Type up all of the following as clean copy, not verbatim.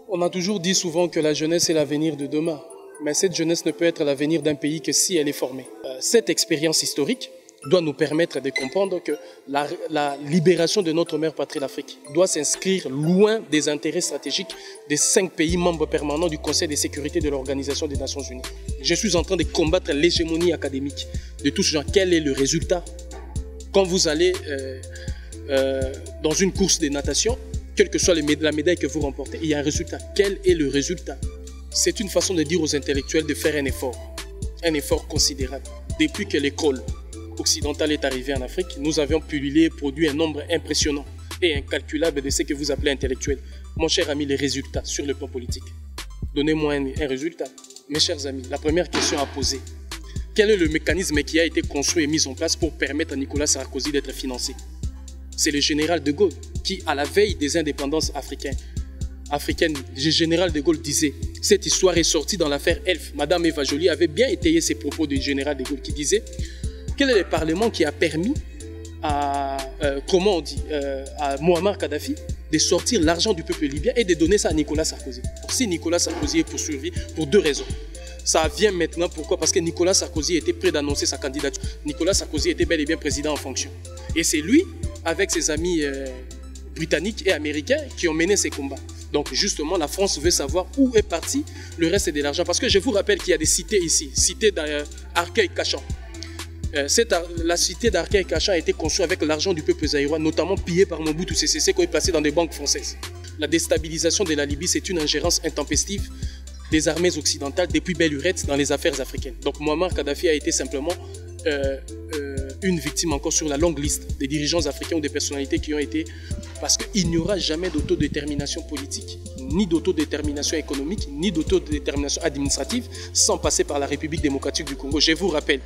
On a toujours dit souvent que la jeunesse est l'avenir de demain. Mais cette jeunesse ne peut être l'avenir d'un pays que si elle est formée. Cette expérience historique doit nous permettre de comprendre que la libération de notre mère patrie, l'Afrique, doit s'inscrire loin des intérêts stratégiques des 5 pays membres permanents du Conseil de sécurité de l'Organisation des Nations Unies. Je suis en train de combattre l'hégémonie académique de tous ces gens. Quel est le résultat? Quand vous allez dans une course de natation, quelle que soit la médaille que vous remportez, il y a un résultat. Quel est le résultat? C'est une façon de dire aux intellectuels de faire un effort considérable. Depuis que l'école occidentale est arrivée en Afrique, nous avions pullulé et produit un nombre impressionnant et incalculable de ce que vous appelez intellectuels. Mon cher ami, les résultats sur le plan politique. Donnez-moi un résultat. Mes chers amis, la première question à poser. Quel est le mécanisme qui a été construit et mis en place pour permettre à Nicolas Sarkozy d'être financé? C'est le général de Gaulle qui, à la veille des indépendances africaines, le général de Gaulle disait, cette histoire est sortie dans l'affaire Elf. Madame Eva Joly avait bien étayé ces propos du général de Gaulle qui disait, quel est le parlement qui a permis à Muammar Kadhafi de sortir l'argent du peuple libyen et de donner ça à Nicolas Sarkozy. Si Nicolas Sarkozy est poursuivi pour 2 raisons. Ça vient maintenant, pourquoi? Parce que Nicolas Sarkozy était prêt d'annoncer sa candidature. Nicolas Sarkozy était bel et bien président en fonction. Et c'est lui, avec ses amis britanniques et américains, qui ont mené ces combats. Donc justement, la France veut savoir où est parti le reste de l'argent. Parce que je vous rappelle qu'il y a des cités ici, cité d'Arcueil-Cachan. La cité d'Arcueil-Cachan a été construite avec l'argent du peuple zaïrois, notamment pillé par Mobutu Sese Seko et placé dans des banques françaises. La déstabilisation de la Libye, c'est une ingérence intempestive des armées occidentales depuis Belle Lurette dans les affaires africaines. Donc Muammar Kadhafi a été simplement une victime encore sur la longue liste des dirigeants africains ou des personnalités qui ont été... Parce qu'il n'y aura jamais d'autodétermination politique, ni d'autodétermination économique, ni d'autodétermination administrative sans passer par la République démocratique du Congo. Je vous rappelle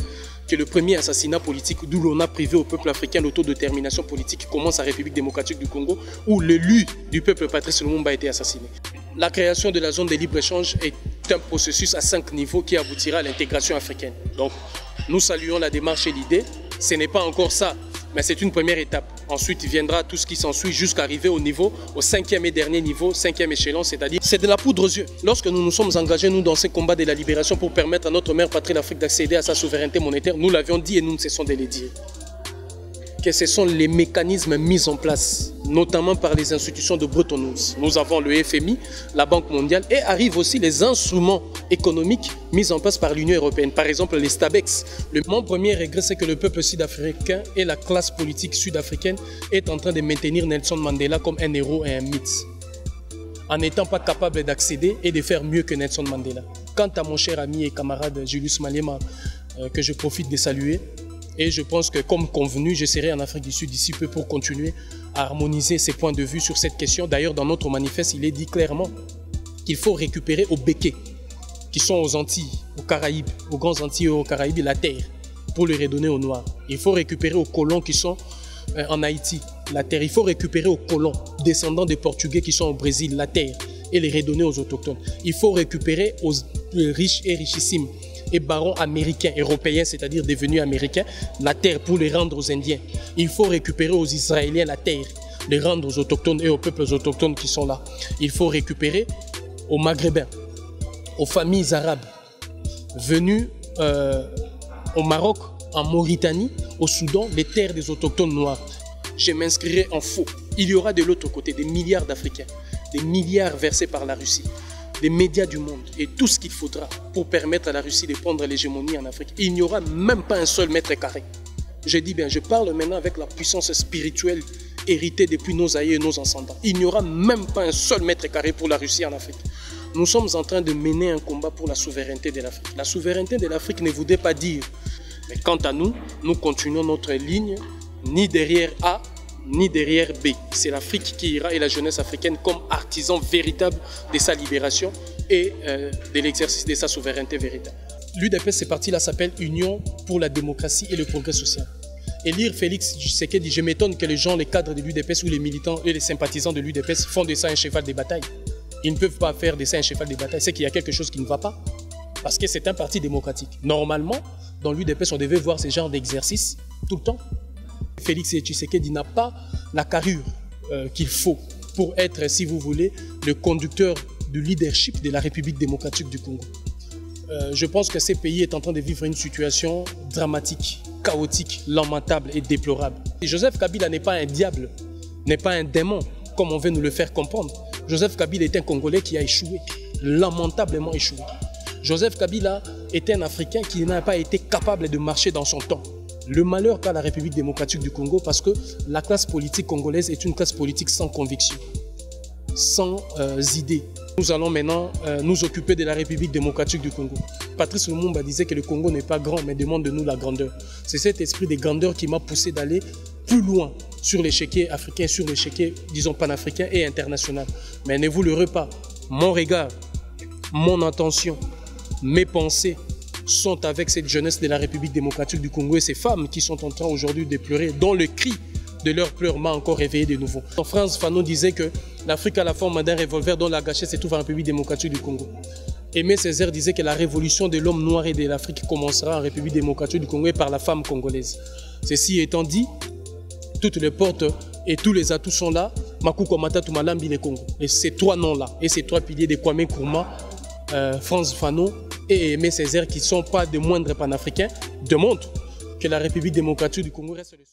que le premier assassinat politique d'où l'on a privé au peuple africain l'autodétermination politique commence à la République démocratique du Congo où l'élu du peuple Patrice Lumumba a été assassiné. La création de la zone de libre-échange est un processus à 5 niveaux qui aboutira à l'intégration africaine. Donc, nous saluons la démarche et l'idée. Ce n'est pas encore ça, mais c'est une première étape. Ensuite, viendra tout ce qui s'ensuit jusqu'à arriver au 5e et dernier niveau, 5e échelon, c'est-à-dire c'est de la poudre aux yeux. Lorsque nous nous sommes engagés, nous, dans ce combat de la libération pour permettre à notre mère patrie, l'Afrique, d'accéder à sa souveraineté monétaire, nous l'avions dit et nous ne cessons de le dire. Que ce sont les mécanismes mis en place, notamment par les institutions de Bretton Woods. Nous avons le FMI, la Banque mondiale et arrivent aussi les instruments économiques mis en place par l'Union européenne. Par exemple, les STABEX. Mon premier regret, c'est que le peuple sud-africain et la classe politique sud-africaine est en train de maintenir Nelson Mandela comme un héros et un mythe, en n'étant pas capable d'accéder et de faire mieux que Nelson Mandela. Quant à mon cher ami et camarade Julius Malema, que je profite de saluer, et je pense que, comme convenu, je serai en Afrique du Sud d'ici peu pour continuer à harmoniser ses points de vue sur cette question. D'ailleurs, dans notre manifeste, il est dit clairement qu'il faut récupérer aux béquets, qui sont aux Antilles, aux Caraïbes, aux grands Antilles et aux Caraïbes, la terre, pour le redonner aux Noirs. Il faut récupérer aux colons qui sont en Haïti, la terre. Il faut récupérer aux colons, descendants des Portugais qui sont au Brésil, la terre, et les redonner aux autochtones. Il faut récupérer aux riches et richissimes et barons américains, européens, c'est-à-dire devenus américains, la terre pour les rendre aux Indiens. Il faut récupérer aux Israéliens la terre, les rendre aux autochtones et aux peuples autochtones qui sont là. Il faut récupérer aux Maghrébins, aux familles arabes venues au Maroc, en Mauritanie, au Soudan, les terres des autochtones noirs. Je m'inscrirai en faux. Il y aura de l'autre côté des milliards d'Africains, des milliards versés par la Russie, des médias du monde et tout ce qu'il faudra pour permettre à la Russie de prendre l'hégémonie en Afrique. Il n'y aura même pas un seul mètre carré. Je dis bien, je parle maintenant avec la puissance spirituelle héritée depuis nos aïeux et nos ascendants. Il n'y aura même pas un seul mètre carré pour la Russie en Afrique. Nous sommes en train de mener un combat pour la souveraineté de l'Afrique. La souveraineté de l'Afrique ne voudrait pas dire, mais quant à nous, nous continuons notre ligne, ni derrière A, ni derrière B. C'est l'Afrique qui ira et la jeunesse africaine comme artisan véritable de sa libération et de l'exercice de sa souveraineté véritable. L'UDPS, ce parti-là s'appelle Union pour la démocratie et le progrès social. Et lire Félix Tshisekedi, je m'étonne que les gens, les cadres de l'UDPS ou les militants et les sympathisants de l'UDPS font de ça un cheval de bataille. Ils ne peuvent pas faire de ça un cheval de bataille. C'est qu'il y a quelque chose qui ne va pas. Parce que c'est un parti démocratique. Normalement, dans l'UDPS, on devait voir ce genre d'exercice tout le temps. Félix Tshisekedi n'a pas la carrure qu'il faut pour être, si vous voulez, le conducteur de leadership de la République démocratique du Congo. Je pense que ce pays est en train de vivre une situation dramatique, chaotique, lamentable et déplorable. Et Joseph Kabila n'est pas un diable, n'est pas un démon, comme on veut nous le faire comprendre. Joseph Kabila est un Congolais qui a échoué, lamentablement échoué. Joseph Kabila est un Africain qui n'a pas été capable de marcher dans son temps. Le malheur qu'a la République démocratique du Congo, parce que la classe politique congolaise est une classe politique sans conviction, sans idées. Nous allons maintenant nous occuper de la République démocratique du Congo. Patrice Lumumba disait que le Congo n'est pas grand, mais demande de nous la grandeur. C'est cet esprit de grandeur qui m'a poussé d'aller plus loin sur l'échiquier africain, sur l'échiquier, disons, panafricain et international. Mais ne vous leurrez pas, mon regard, mon intention, mes pensées sont avec cette jeunesse de la République démocratique du Congo et ces femmes qui sont en train aujourd'hui de pleurer, dont le cri de leurs pleurs m'a encore réveillé de nouveau. Frantz Fanon disait que l'Afrique a la forme d'un revolver dont la gâchette se trouve en République démocratique du Congo. Aimé Césaire disait que la révolution de l'homme noir et de l'Afrique commencera en République démocratique du Congo et par la femme congolaise. Ceci étant dit, toutes les portes et tous les atouts sont là. Makuko Matatu Malambi le Congo. Et ces trois noms-là, et ces trois piliers de Kwame Nkrumah, Frantz Fanon et Aimé Césaire, qui ne sont pas de moindres panafricains, démontrent que la République démocratique du Congo reste le